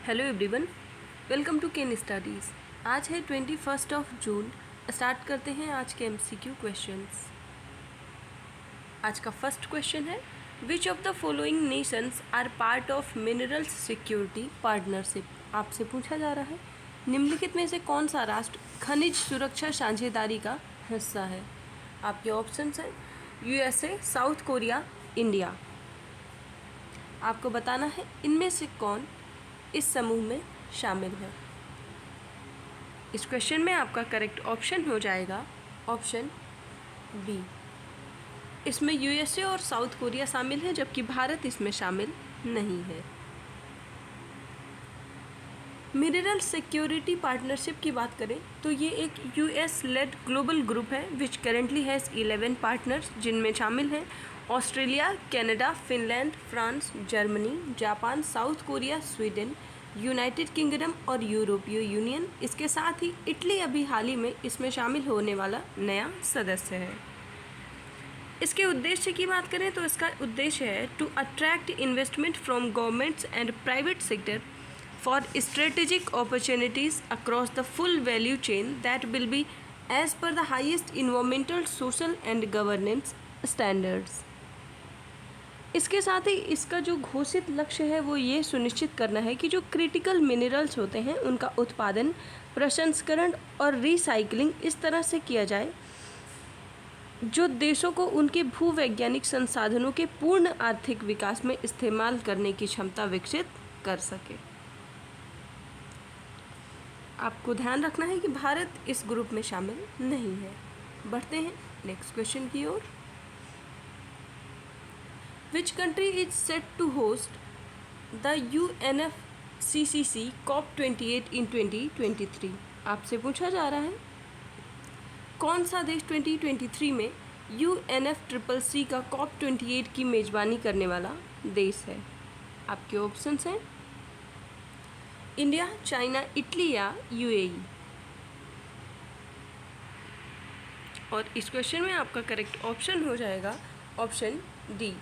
Hello everyone, welcome to Ken Studies. आज है 21 जून। Start करते हैं आज के एमसीक्यू क्वेश्चंस। आज का फर्स्ट क्वेश्चन है, which of the following nations are part of minerals security partnership. आपसे पूछा जा रहा है निम्नलिखित में से कौन सा राष्ट्र खनिज सुरक्षा साझेदारी का हिस्सा है। आपके ऑप्शंस हैं यूएसए, साउथ कोरिया, इंडिया। आपको बताना है इनमें से कौन इस समूह में शामिल है। इस क्वेश्चन में आपका करेक्ट ऑप्शन हो जाएगा ऑप्शन बी। इसमें यूएसए और साउथ कोरिया शामिल है, जबकि भारत इसमें शामिल नहीं है। मिनरल सिक्योरिटी पार्टनरशिप की बात करें तो ये एक यूएस लेड ग्लोबल ग्रुप है विच करेंटली हैज़ 11 पार्टनर्स, जिनमें शामिल हैं Australia, Canada, Finland, France, Germany, Japan, south Korea, Sweden, United kingdom और यूरोपीय यूनियन। इसके साथ ही इटली अभी हाल ही में इसमें शामिल होने वाला नया सदस्य है। इसके उद्देश्य की बात करें तो इसका उद्देश्य है to attract investment from governments and private sector for strategic opportunities across the full value chain that will be as per the highest environmental, social and governance standards। इसके साथ ही इसका जो घोषित लक्ष्य है वो ये सुनिश्चित करना है कि जो क्रिटिकल मिनरल्स होते हैं उनका उत्पादन, प्रसंस्करण और रिसाइकलिंग इस तरह से किया जाए जो देशों को उनके भूवैज्ञानिक संसाधनों के पूर्ण आर्थिक विकास में इस्तेमाल करने की क्षमता विकसित कर सके। आपको ध्यान रखना है कि भारत इस ग्रुप में शामिल नहीं है। बढ़ते हैं नेक्स्ट क्वेश्चन की ओर। Which country is set to host the UNFCCC COP28 in 2023। आपसे पूछा जा रहा है कौन सा देश 2023 में UNFCCC का COP28 की मेज़बानी करने वाला देश है। आपके ऑप्शंस हैं इंडिया, चाइना, इटली या UAE। और इस क्वेश्चन में आपका करेक्ट ऑप्शन हो जाएगा ऑप्शन डी।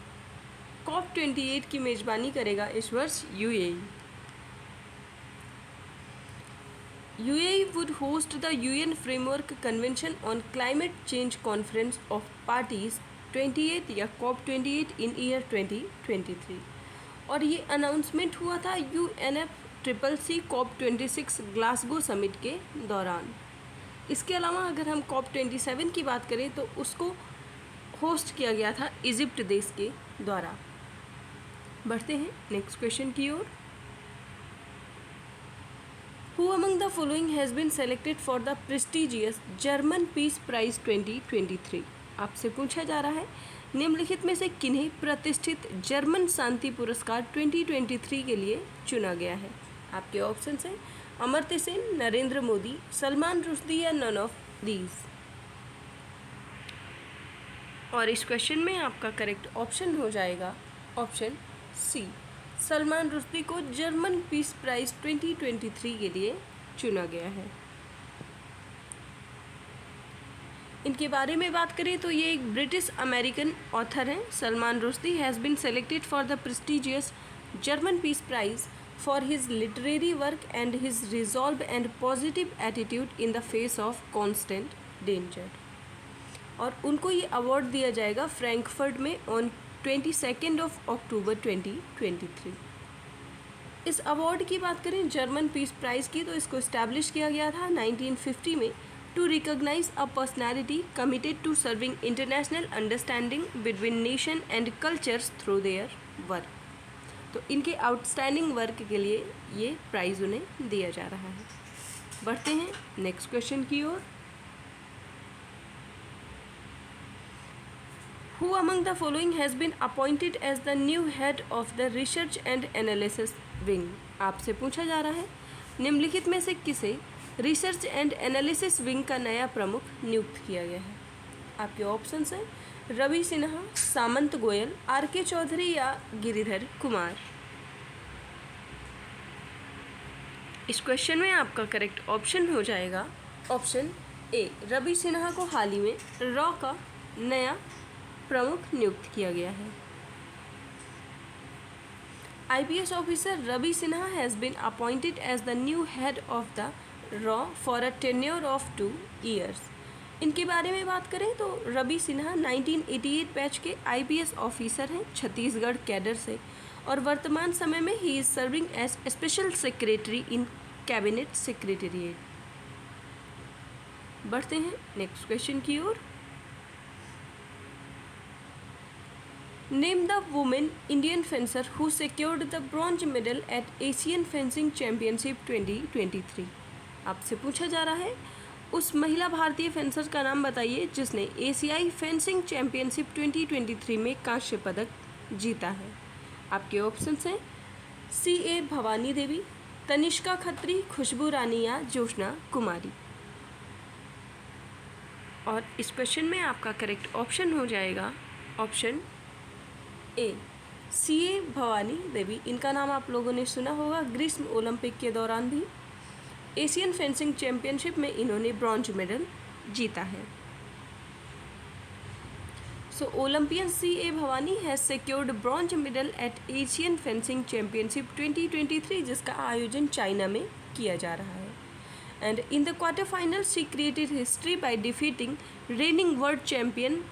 COP28 की मेज़बानी करेगा इस वर्ष UAE। UAE would host the UN Framework Convention on Climate Change Conference of Parties 28 या COP28 in year 2023। और ये अनाउंसमेंट हुआ था UNFCCC COP26 ग्लासगो समिट के दौरान। इसके अलावा अगर हम COP27 की बात करें तो उसको होस्ट किया गया था इजिप्ट देश के द्वारा। बढ़ते हैं नेक्स्ट क्वेश्चन की ओर। Who among the following has been selected for the prestigious German peace prize 2023। आपसे पूछा जा रहा है निम्नलिखित में से किन्हें प्रतिष्ठित जर्मन शांति पुरस्कार 2023 के लिए चुना गया है। आपके ऑप्शंस हैं अमर्त्य सेन, नरेंद्र मोदी, सलमान रुश्दी या नन ऑफ दीज। और इस क्वेश्चन में आपका करेक्ट ऑप्शन हो जाएगा ऑप्शन सी। सलमान रुश्दी को जर्मन पीस प्राइज 2023 के लिए चुना गया है। इनके बारे में बात करें तो ये एक ब्रिटिश अमेरिकन ऑथर हैं। Salman Rushdie has been selected for the prestigious German peace prize for his literary work and his resolve and positive attitude in the face of constant danger. और उनको ये अवार्ड दिया जाएगा फ्रैंकफर्ट में ऑन 22 अक्टूबर 2023। इस award की बात करें जर्मन पीस प्राइज़ की तो इसको इस्टेब्लिश किया गया था 1950 में to recognize a personality committed to serving international understanding between nation and cultures through their work। तो इनके आउटस्टैंडिंग वर्क के लिए ये प्राइज़ उन्हें दिया जा रहा है। बढ़ते हैं नेक्स्ट क्वेश्चन की ओर। Who among the following has been appointed as the new head of the research and analysis wing। आपसे पूछा जा रहा है निम्नलिखित में से किसे रिसर्च एंड एनालिसिस विंग का नया प्रमुख नियुक्त किया गया है। आपके ऑप्शंस हैं रवि सिन्हा, सामंत गोयल, RK चौधरी या गिरिधर कुमार। इस क्वेश्चन में आपका करेक्ट ऑप्शन हो जाएगा ऑप्शन ए। रवि सिन्हा को हाल ही में रॉ का नया प्रमुख नियुक्त किया गया है। IPS officer Ravi Sinha has been appointed as the new head of the RAW for a tenure of 2 years. इनके बारे में बात करें तो रवि सिन्हा 1988 बैच के IPS ऑफिसर हैं छत्तीसगढ़ कैडर से, और वर्तमान समय में he is serving as special secretary in cabinet secretariat. बढ़ते हैं नेक्स्ट क्वेश्चन की ओर। Name the women Indian fencer who secured the bronze medal at Asian fencing championship 2023। आपसे पूछा जा रहा है उस महिला भारतीय फेंसर का नाम बताइए जिसने एशियाई फेंसिंग चैंपियनशिप 2023 में कांस्य पदक जीता है। आपके ऑप्शंस हैं CA भवानी देवी, तनिष्का खत्री, खुशबू रानी या ज्योत्सना कुमारी। और इस क्वेश्चन में आपका करेक्ट ऑप्शन हो जाएगा option A CA Bhavani Devi. इनका नाम आप लोगों ने सुना होगा, ग्रीष्म ओलंपिक के दौरान भी एशियन फेंसिंग चैंपियनशिप में इन्होंने ब्रॉन्ज मेडल जीता है। So Olympian CA Bhavani has secured bronze medal at Asian fencing championship 2023 जिसका आयोजन चाइना में किया जा रहा है। And in the quarter final she created history by defeating reigning world champion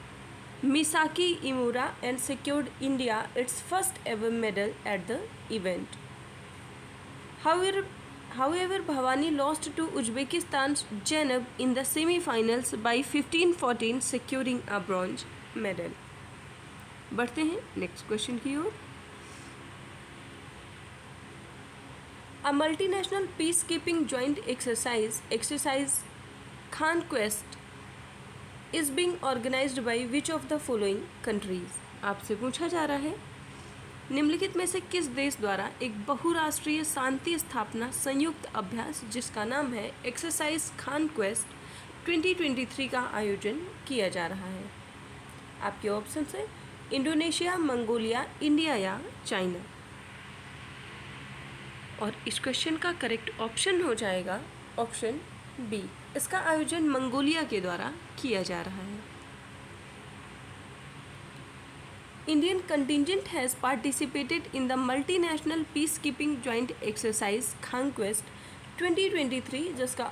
Misaki Imura and secured India its first ever medal at the event. However, Bhavani lost to Uzbekistan's Janab in the semi-finals by 15-14, securing a bronze medal. बढ़ते हैं next question की ओर। A multinational peacekeeping joint exercise Conquest is being organized by which of the following countries? आपसे पूछा जा रहा है निम्नलिखित में से किस देश द्वारा एक बहुराष्ट्रीय शांति स्थापना संयुक्त अभ्यास जिसका नाम है एक्सरसाइज कॉन्क्वेस्ट 2023 का आयोजन किया जा रहा है। आपके ऑप्शन है इंडोनेशिया, मंगोलिया, इंडिया या चाइना। और इस क्वेश्चन का करेक्ट ऑप्शन हो जाएगा ऑप्शन बी, इसका आयोजन मंगोलिया के द्वारा किया जा रहा है। Indian contingent has participated in the multinational peace keeping joint exercise conquest 2023 जिसका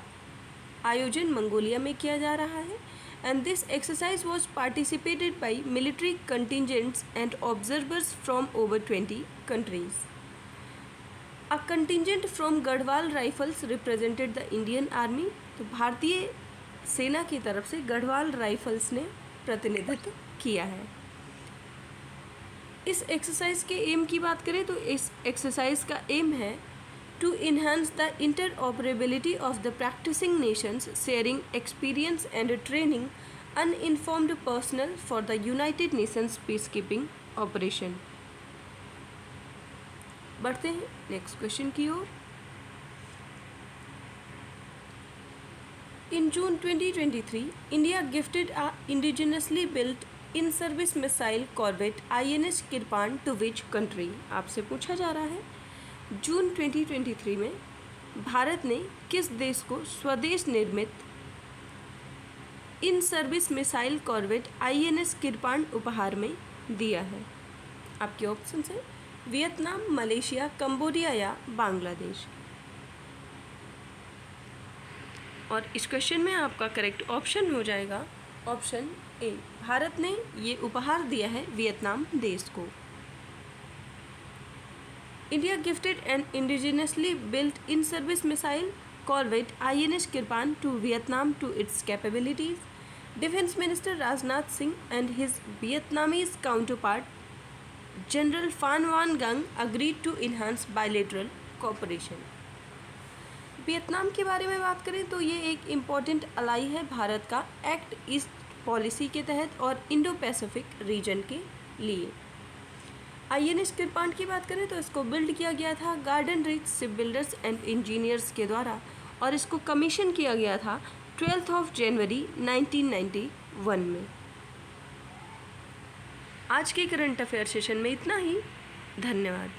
आयोजन मंगोलिया में किया जा रहा है। And this exercise was participated by military contingents and observers from over 20 countries. A contingent from Garhwal rifles represented the Indian army. तो भारतीय सेना की तरफ से गढ़वाल राइफल्स ने प्रतिनिधित्व किया है। इस एक्सरसाइज के एम की बात करें तो इस एक्सरसाइज का एम है to enhance the interoperability of the practising nations sharing experience and training uninformed personnel for the United Nations peace keeping operation. बढ़ते हैं नेक्स्ट क्वेश्चन की ओर। In June 2023 India gifted a indigenously built in service missile corvette INS Kirpan to which country. आपसे पूछा जा रहा है जून 2023 में भारत ने किस देश को स्वदेश निर्मित इन service missile corvette INS kirpan उपहार में दिया है। आपके ऑप्शन है वियतनाम, मलेशिया, कंबोडिया या बांग्लादेश। और इस क्वेश्चन में आपका करेक्ट ऑप्शन हो जाएगा ऑप्शन ए, भारत ने ये उपहार दिया है वियतनाम देश को। India gifted an indigenously built in service missile corvette INS Kirpan to Vietnam to its capabilities. Defence minister Rajnath Singh and his Vietnamese counterpart general Phan Van Giang agreed to enhance bilateral cooperation. Vietnam के बारे में बात करें तो ये एक important Alai है भारत का एक्ट ईस्ट पॉलिसी के तहत और इंडो पैसिफिक रीजन के लिए। INS किरपान की बात करें तो इसको बिल्ड किया गया था garden reach ship builders and engineers के द्वारा और इसको कमीशन किया गया था 12 जनवरी 1991 में। आज के करंट अफेयर सेशन में इतना ही। धन्यवाद।